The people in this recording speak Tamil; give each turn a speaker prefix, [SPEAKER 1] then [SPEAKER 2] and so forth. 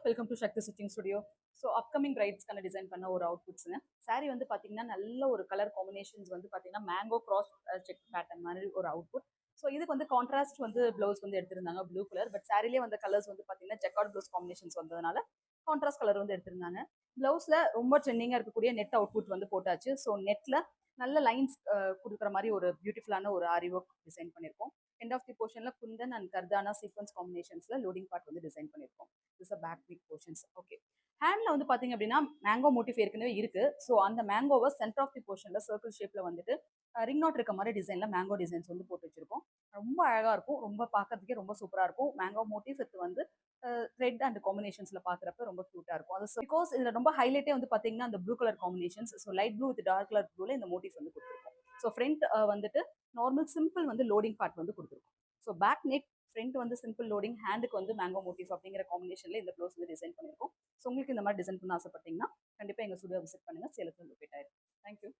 [SPEAKER 1] Welcome to Shakti stitching studio. So upcoming பிரைட்ஸ்க்கான டிசைன் பண்ண ஒரு அவுட்ஃபுட்ஸுங்க. சாரீ வந்து பார்த்தீங்கன்னா நல்ல ஒரு கலர் காம்பினேஷன்ஸ் வந்து பார்த்தீங்கன்னா மேங்கோ கிராஸ் செக் பேட்டர்ன் மாதிரி ஒரு அவுட்புட். ஸோ இதுக்கு வந்து கான்ட்ராஸ்ட் வந்து ப்ளவுஸ் வந்து எடுத்திருந்தாங்க ப்ளூ கலர். பட் சாரிலே வந்த கலர்ஸ் வந்து பார்த்தீங்கன்னா ஜக்கார்ட் ப்ளவுஸ் காம்பினேஷன்ஸ் வந்ததுனால கான்ட்ராஸ்ட் கலர் வந்து எடுத்திருந்தாங்க. ப்ளவுஸில் ரொம்ப ட்ரெண்டிங்காக இருக்கக்கூடிய நெட் அவுட்புட் வந்து போட்டாச்சு. ஸோ நெட்டில் நல்ல லைன்ஸ் கொடுக்குற மாதிரி ஒரு பியூட்டிஃபுல்லான ஒரு ஆரி ஒர்க் டிசைன் பண்ணியிருக்கோம். எண்ட் ஆஃப் தி போர்ஷனில் குந்தன் அண்ட் கர்தானா சீக்வன்ஸ் காம்பினேஷன்ஸில் லோடிங் பார்ட் வந்து டிசைன் பண்ணியிருக்கோம். This uh back week portions. Okay, ஹேண்ட்ல வந்து பாத்தீங்க அப்படின்னா மேங்கோ மோட்டிவ் ஏற்கனவே இருக்கு. ஸோ அந்த மேங்கோவை சென்டர் ஆஃப் தி போர்ஷன்ல சர்க்கிள் ஷேப்ல வந்துட்டு ரிங் நாட் இருக்க மாதிரி டிசைன்ல மேங்கோ டிசைன்ஸ் வந்து போட்டு வச்சிருக்கோம். ரொம்ப அழகா இருக்கும், ரொம்ப பார்க்கறதுக்கே ரொம்ப சூப்பரா இருக்கும். மேங்கோ மோட்டிவ் வித் வந்து ரெட் அண்ட் காம்பினேஷன்ஸ்ல பாக்குறப்ப ரொம்ப கியூட்டா இருக்கும். அது பிகாஸ் இதுல ரொம்ப ஹைலைட்டே வந்து பாத்தீங்கன்னா அந்த blue colour combinations. So light blue with dark colour ப்ளூல இந்த மோட்டிவ் வந்து கொடுத்துருக்கோம். ஸோ ஃப்ரண்ட் வந்துட்டு நார்மல் சிம்பிள் வந்து லோடிங் பார்ட் வந்து கொடுத்துருக்கோம். ஸோ பேக் நெக் ஃப்ரண்ட் வந்து சிம்பிள் லோடிங், ஹேண்டுக்கு வந்து மேங்கோ மோட்டிவ் அப்படிங்கிற காம்பினேஷன்ல இந்த ப்ளவுஸ் வந்து டிசைன் பண்ணியிருக்கோம். ஸோ உங்களுக்கு இந்த மாதிரி டிசைன் பண்ண ஆசைப்பட்டீங்கன்னா கண்டிப்பாக எங்கள் ஸ்டுடியோ விசிட் பண்ணுங்கள். சேலத்தில் லொக்கேட் ஆயிருக்கு. தேங்க்யூ.